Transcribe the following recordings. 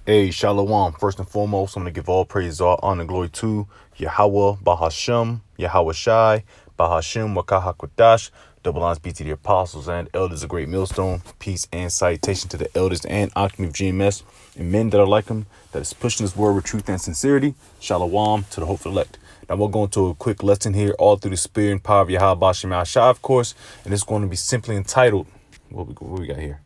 Hey, Shalom. First and foremost, I'm going to give all praise, all honor, and glory to Yahweh, Bahashem, Yahweh Shai, Bahashem, Wakahakwadash. Double honors be to the apostles and elders of Great Millstone. Peace and salutation to the elders and occupant of GMS and men that are like them, that is pushing this word with truth and sincerity. Shalom to the hopeful elect. Now we'll go into a quick lesson here, all through the spirit and power of Yahweh, Bahashem, Shai, of course. And it's going to be simply entitled, what we got here?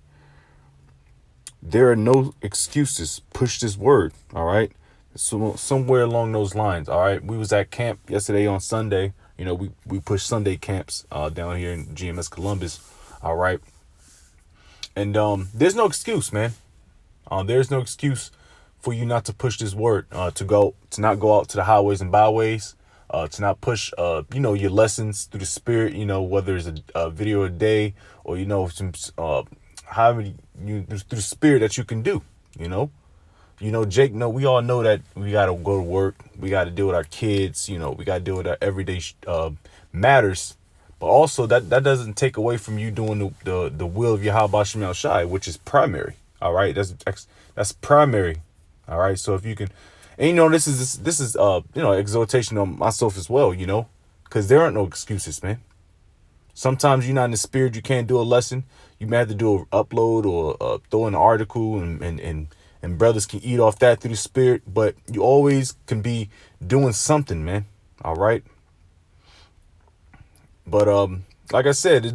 There are no excuses. Push this word. All right. So somewhere along those lines. All right. We was at camp yesterday on Sunday. You know, we push Sunday camps down here in GMS Columbus. All right. And there's no excuse, man. There's no excuse for you not to push this word, to not go out to the highways and byways, to not push, your lessons through the spirit, whether it's a video a day or, some, however through the spirit that you can do, Jake, we all know that we got to go to work. We got to deal with our kids. We got to deal with our everyday matters. But also that doesn't take away from you doing the will of Yahweh Shemel Shai, which is primary. All right. That's primary. All right. So if you can, and this is exhortation on myself as well, because there aren't no excuses, man. Sometimes you're not in the spirit. You can't do a lesson. You may have to do an upload or throw in an article and brothers can eat off that through the spirit. But you always can be doing something, man. All right. But like I said,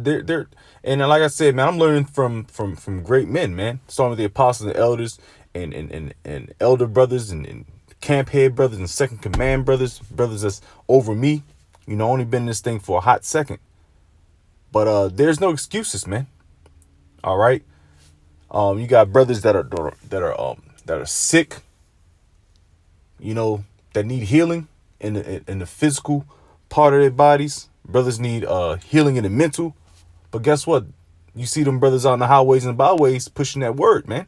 and like I said, man, I'm learning from great men, man. Starting with the apostles and elders and elder brothers and camp head brothers and second command brothers that's over me. Only been in this thing for a hot second. But there's no excuses, man. All right. You got brothers that are sick, that need healing in the physical part of their bodies. Brothers need healing in the mental. But guess what? You see them brothers out in the highways and byways pushing that word, man.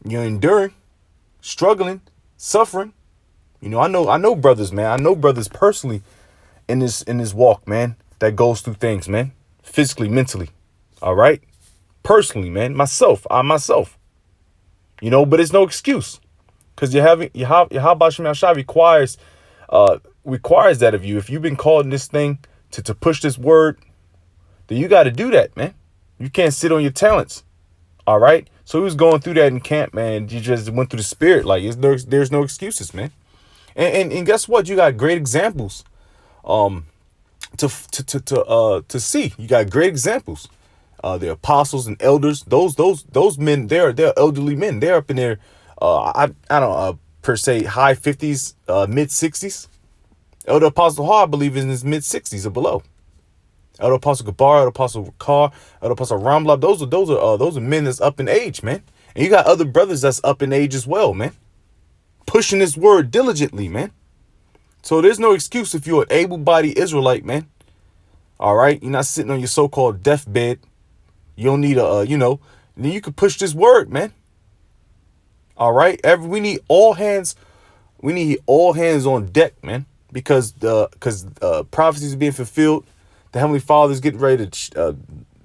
You're enduring, struggling, suffering. I know brothers, man. I know brothers personally in this walk, man, that goes through things, man, physically, mentally. All right. Personally, man, I myself, but it's no excuse because Yahweh Shemel Shai requires that of you. If you've been called in this thing to push this word, then you got to do that, man. You can't sit on your talents. All right. So he was going through that in camp, man. You just went through the spirit. Like there's no excuses, man. And guess what? You got great examples. To see. You got great examples. The apostles and elders, those men, they're elderly men. They're up in their I don't per se high 50s, mid 60s. Elder Apostle Har, I believe, is in his mid 60s or below. Elder Apostle Gabar, Elder Apostle Carr, Elder Apostle Ramblab, those are men that's up in age, man. And you got other brothers that's up in age as well, man. Pushing this word diligently, man. So there's no excuse if you're an able-bodied Israelite, man. All right, you're not sitting on your so-called deathbed. You don't need then you can push this word, man. All right. We need all hands on deck, man, because prophecies are being fulfilled. The Heavenly Father's getting ready to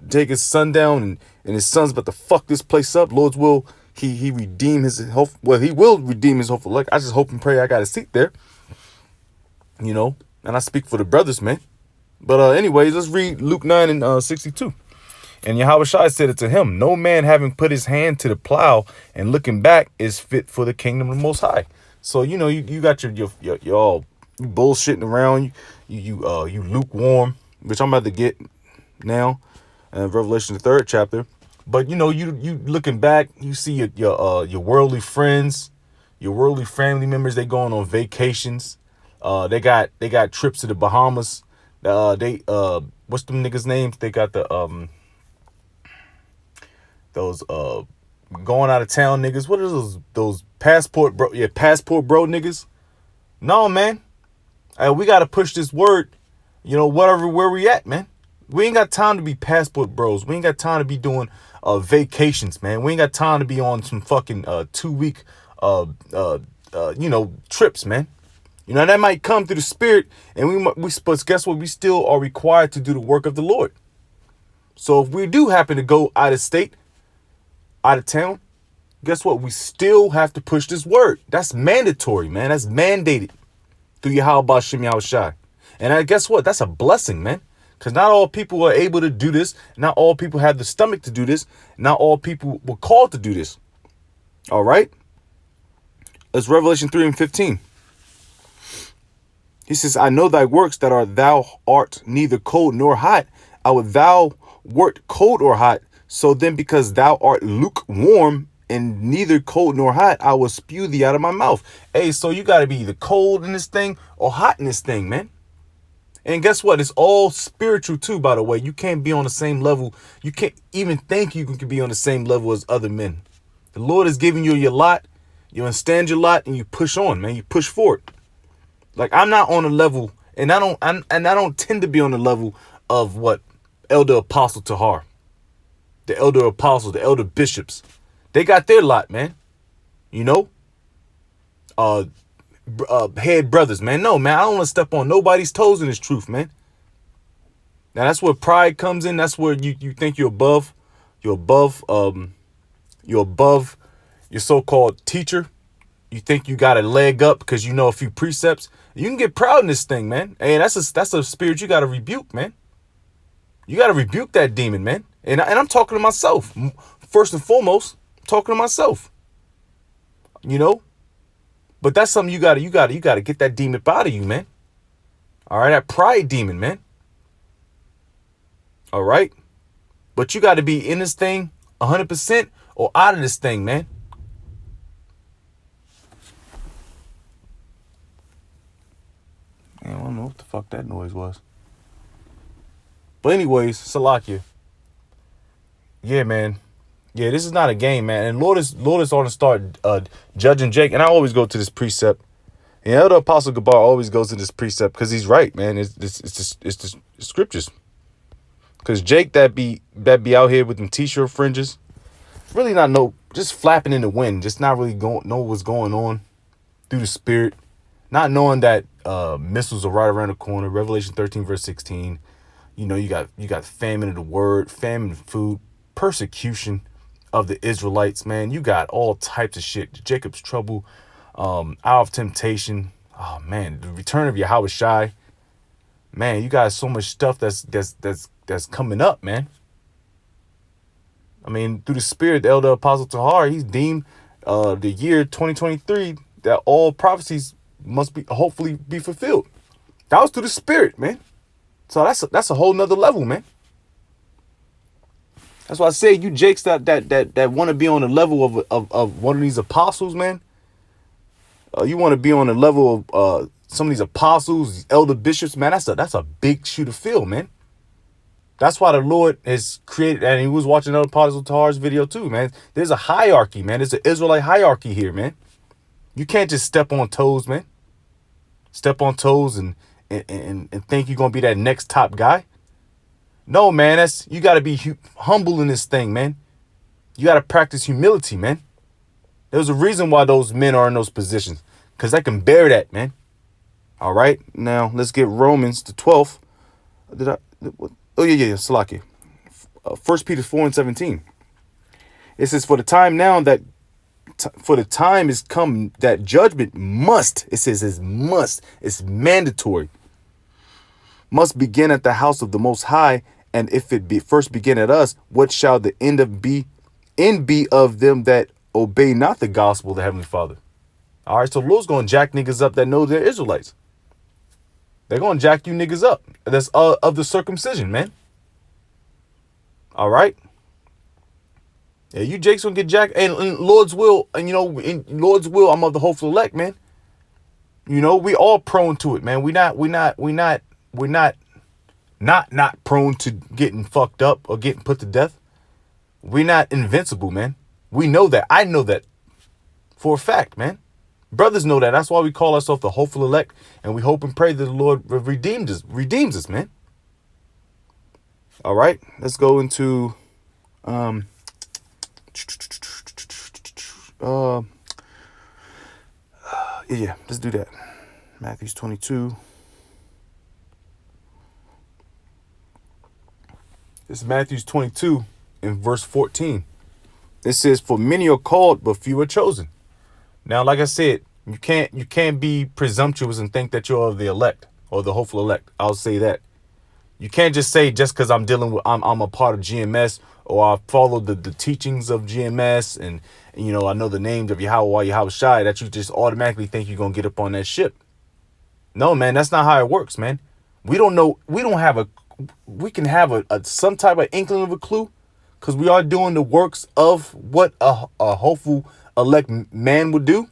take his son down, and his son's about to fuck this place up. Lord's will, he redeem his hope. Well, he will redeem his hopeful elect. I just hope and pray I got a seat there, and I speak for the brothers, man. But anyways, let's read Luke 9 and 62. And Yahweh Shai said it to him, no man having put his hand to the plow and looking back is fit for the kingdom of the Most High. So, you got your all bullshitting around, you lukewarm, which I'm about to get now, Revelation the 3rd chapter. But, you looking back, you see your worldly friends, your worldly family members, they going on vacations. They got trips to the Bahamas. What's them niggas' names? They got those going out of town niggas. What are those passport bro? Yeah, passport bro niggas. No, man. We gotta push this word. Where we at, man. We ain't got time to be passport bros. We ain't got time to be doing vacations, man. We ain't got time to be on some fucking 2-week trips, man. That might come through the spirit, and but guess what? We still are required to do the work of the Lord. So if we do happen to go out of state, out of town, guess what? We still have to push this word. That's mandatory, man. That's mandated through Yahweh Bashem Yahushai. And guess what? That's a blessing, man. Because not all people are able to do this. Not all people have the stomach to do this. Not all people were called to do this. All right? It's Revelation 3:15. He says, I know thy works, that thou art neither cold nor hot. I would thou wert cold or hot. So then, because thou art lukewarm and neither cold nor hot, I will spew thee out of my mouth. Hey, so you got to be either cold in this thing or hot in this thing, man. And guess what? It's all spiritual too, by the way. You can't be on the same level. You can't even think you can be on the same level as other men. The Lord is giving you your lot. You understand your lot and you push on, man. You push forward. Like, I'm not on a level, and I don't tend to be on the level of what Elder Apostle Tahar, the elder apostles, the elder bishops. They got their lot, man. You know, head brothers, man. No, man, I don't want to step on nobody's toes in this truth, man. Now that's where pride comes in. That's where you think you're above your so-called teacher. You think you got a leg up because you know a few precepts. You can get proud in this thing, man. And that's a spirit you got to rebuke, man. You got to rebuke that demon, man. And I'm talking to myself. First and foremost, I'm talking to myself. You know? But that's something you got to get that demon out of you, man. All right, that pride demon, man. All right? But you got to be in this thing 100% or out of this thing, man. I don't know what the fuck that noise was. But anyways, Salakia. Yeah, man. Yeah, this is not a game, man. And Lord is on to start judging Jake. And I always go to this precept. And Elder Apostle Gabar always goes to this precept because he's right, man. It's the scriptures. Because Jake that be out here with them t-shirt fringes, really not just flapping in the wind, just not really know what's going on through the spirit. Not knowing that missiles are right around the corner. Revelation 13, verse 16. You know, you got famine of the word, famine of food, persecution of the Israelites, man. You got all types of shit. Jacob's trouble, hour of temptation. Oh man, the return of Yahweh Shai. Man, you got so much stuff that's coming up, man. I mean, through the spirit, the Elder Apostle Tahar, he's deemed the year 2023 that all prophecies must be hopefully be fulfilled. That was through the spirit, man. So that's a whole nother level, man. That's why I say you jakes that want to be on the level of one of these apostles, man. You want to be on the level of some of these apostles, these elder bishops, man. That's a big shoe to fill, man. That's why the Lord has created, and he was watching Elder Apostle Tahar's video too, man. There's a hierarchy, man. There's an Israelite hierarchy here, man. You can't just step on toes, man. Step on toes and think you're gonna be that next top guy. No, man, you got to be humble in this thing, man. You got to practice humility, man. There's a reason why those men are in those positions, because they can bear that, man. All right, now let's get Romans the 12th. Oh yeah, Salakia. 1 Peter 4:17. It says, for the time is come that judgment must, it says it's mandatory, must begin at the house of the Most High. And if it be first begin at us, what shall the end be of them that obey not the gospel of the Heavenly Father? All right, so the Lord's going to jack niggas up that know they're Israelites. They're going to jack you niggas up. That's of the circumcision, man. All right. Yeah, you Jake's going to get jacked. And Lord's will, and you know, in Lord's will, I'm of the hopeful elect, man. You know, we all prone to it, man. We're not prone to getting fucked up or getting put to death. We're not invincible, man. We know that. I know that for a fact, man. Brothers know that. That's why we call ourselves the hopeful elect, and we hope and pray that the Lord redeems us, man. All right, let's go into yeah, let's do that. Matthew 22. This is Matthew 22 in verse 14. It says, for many are called, but few are chosen. Now, like I said, you can't be presumptuous and think that you're of the elect or the hopeful elect. I'll say that. You can't just say just because I'm a part of GMS or I follow the teachings of GMS and I know the names of Yahweh Shai that you just automatically think you're gonna get up on that ship. No, man, that's not how it works, man. We don't know. We can have some type of inkling of a clue because we are doing the works of what a hopeful elect man would do.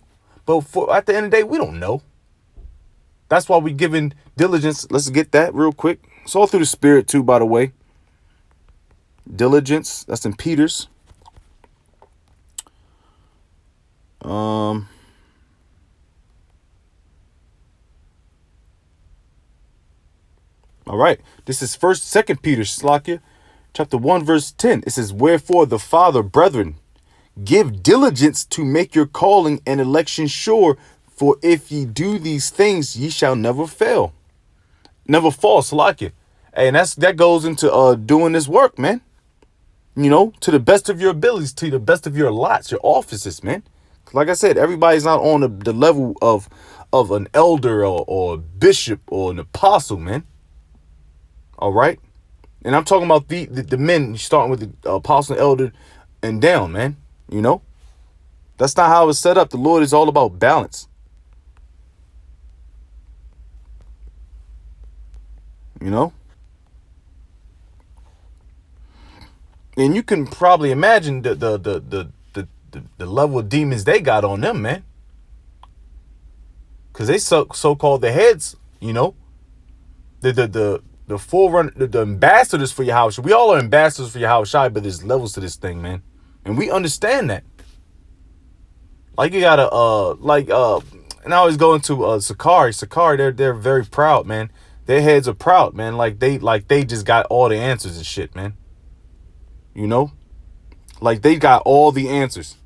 But at the end of the day, we don't know. That's why we're giving diligence. Let's get that real quick. It's all through the Spirit too, by the way. Diligence. That's in Peter's. All right. This is 2 Peter, Slakia, chapter 1, verse 10. It says, wherefore the Father, brethren, give diligence to make your calling and election sure, for if ye do these things, ye shall never fail. Never fall, Slakia. And that goes into doing this work, man. To the best of your abilities, to the best of your lots, your offices, man. Like I said, everybody's not on the level of an elder or a bishop or an apostle, man. All right. And I'm talking about the men, starting with the apostle and elder and down, man. That's not how it's set up. The Lord is all about balance. And you can probably imagine the level of demons they got on them, man. Because they so-called the heads, the forerunner, the ambassadors for Yahweh. We all are ambassadors for Yahweh, but there's levels to this thing, man. And we understand that. Like you gotta, and I always go into Sakari. Sakari, they're very proud, man. Their heads are proud, man. Like they just got all the answers and shit, man. Like they got all the answers.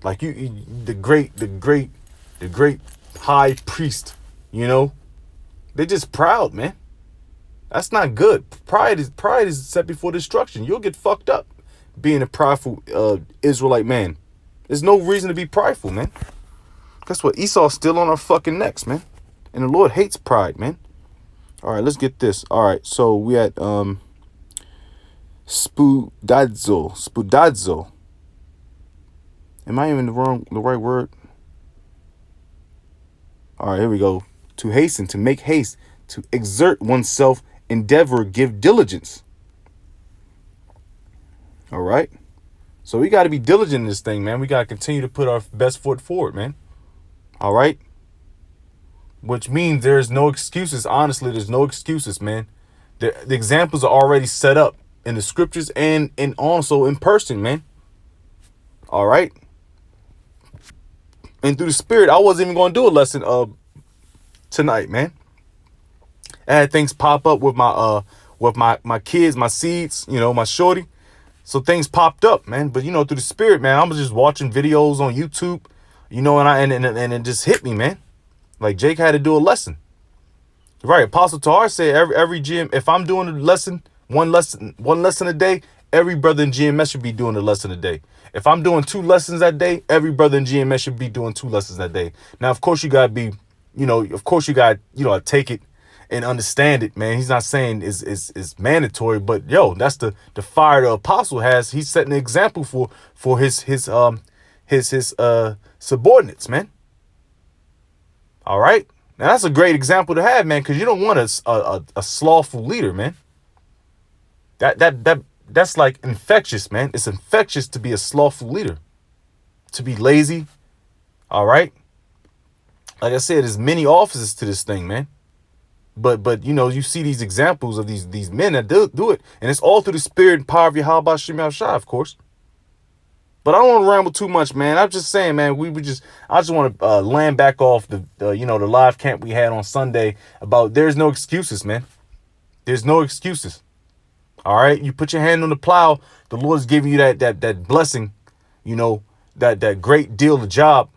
Like the great high priest, they just proud, man. That's not good. Pride is set before destruction. You'll get fucked up being a prideful Israelite man. There's no reason to be prideful, man. Guess what? Esau's still on our fucking necks, man. And the Lord hates pride, man. All right, let's get this. All right, so we had Spudadzo. Am I even the right word? All right, here we go. To hasten, to make haste, to exert oneself, endeavor, give diligence. All right. So we got to be diligent in this thing, man. We got to continue to put our best foot forward, man. All right. Which means there's no excuses. Honestly, there's no excuses, man. The examples are already set up in the scriptures and also in person, man. All right. And through the Spirit, I wasn't even going to do a lesson tonight, man. I had things pop up with my kids, my seeds, my shorty. So things popped up, man. But through the Spirit, man, I was just watching videos on YouTube, and it just hit me, man. Like Jake had to do a lesson. Right. Apostle Tahar said every GM, if I'm doing a lesson, one lesson a day, every brother in GMS should be doing a lesson a day. If I'm doing 2 lessons that day, every brother in GMS should be doing 2 lessons that day. Now, of course, you got to be, take it and understand it, man. He's not saying is mandatory, but that's the fire the apostle has. He's setting an example for his subordinates, man. All right. Now that's a great example to have, man, because you don't want a slothful leader, man. That's like infectious, man. It's infectious to be a slothful leader, to be lazy. All right. Like I said, there's many offices to this thing, man. But you see these examples of these men that do it, and it's all through the Spirit and power of Yahweh Shem Shai, of course. But I don't want to ramble too much, man. I'm just saying, man, I just want to land back off the live camp we had on Sunday about there's no excuses, man. There's no excuses. All right. You put your hand on the plow. The Lord's giving you that blessing, that great deal of job.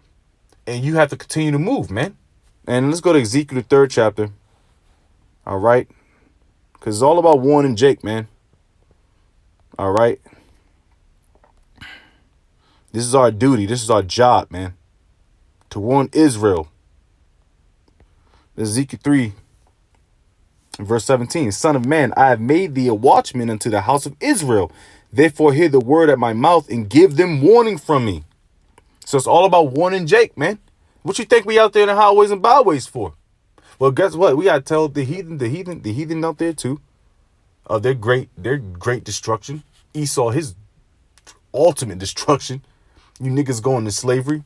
And you have to continue to move, man. And let's go to Ezekiel, the 3rd chapter. All right. Because it's all about warning Jake, man. All right. This is our duty. This is our job, man. To warn Israel. Ezekiel 3, verse 17. Son of man, I have made thee a watchman unto the house of Israel. Therefore hear the word at my mouth and give them warning from me. So it's all about warning Jake, man. What you think we out there in the highways and byways for? Well, guess what? We gotta tell the heathen out there too. Their great destruction. Esau, his ultimate destruction. You niggas going to slavery.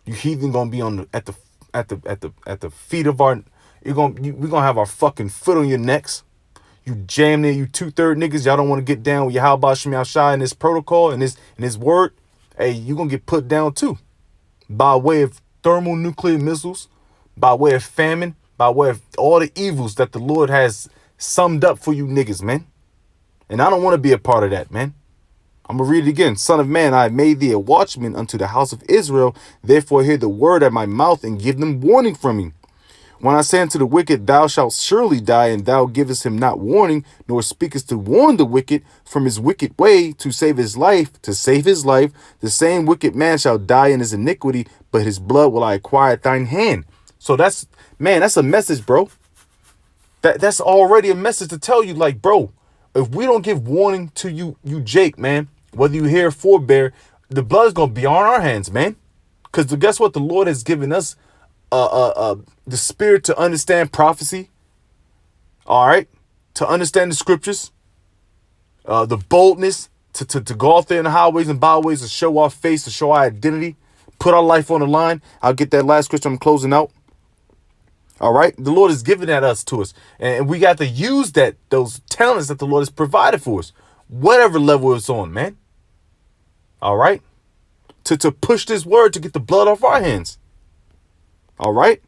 You heathen gonna be on at the feet of our. We gonna have our fucking foot on your necks. You jam there, you 2/3 niggas. Y'all don't want to get down with your how about Shemi Shai in this protocol and this word. Hey, you gonna get put down too, by way of thermonuclear missiles, by way of famine, by way of all the evils that the Lord has summed up for you niggas, man. And I don't want to be a part of that, man. I'm going to read it again. Son of man, I have made thee a watchman unto the house of Israel. Therefore hear the word at my mouth and give them warning from me. When I say unto the wicked, thou shalt surely die, and thou givest him not warning, nor speakest to warn the wicked from his wicked way to save his life, the same wicked man shall die in his iniquity, but his blood will I acquire at thine hand. So that's a message, bro. That's already a message to tell you, like, bro, if we don't give warning to you Jake, man, whether you hear forebear, the blood is going to be on our hands, man. Because guess what? The Lord has given us the spirit to understand prophecy. All right. To understand the scriptures. The boldness to go out there in the highways and byways to show our face, to show our identity, put our life on the line. I'll get that last scripture. I'm closing out. All right. The Lord has given that to us. And we got to use those talents that the Lord has provided for us. Whatever level it's on, man. All right. To push this word to get the blood off our hands. All right.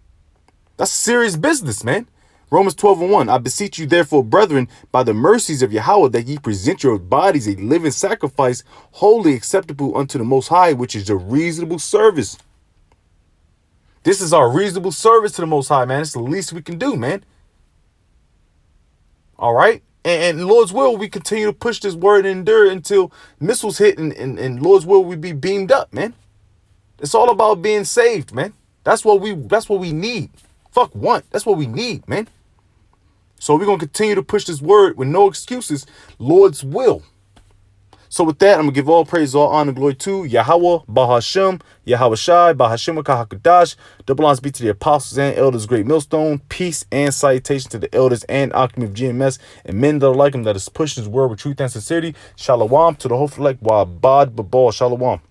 That's serious business, man. Romans 12:1. I beseech you, therefore, brethren, by the mercies of Yahweh, that ye present your bodies a living sacrifice, wholly acceptable unto the Most High, which is a reasonable service. This is our reasonable service to the Most High, man. It's the least we can do, man. All right. And Lord's will, we continue to push this word and endure until missiles hit, and Lord's will, we be beamed up, man. It's all about being saved, man. That's what we need. Fuck want. That's what we need, man. So we're going to continue to push this word with no excuses. Lord's will. So with that, I'm going to give all praise, all honor, glory to Yahweh, Bahashem, Yahweh Shai, Bahashem, Kahakadash. Double honors be to the apostles and elders, great millstone. Peace and salutation to the elders and Alchemy of GMS and men that are like him, that is pushing his word with truth and sincerity. Shalom to the whole elect, Wabad Babal. Shalom.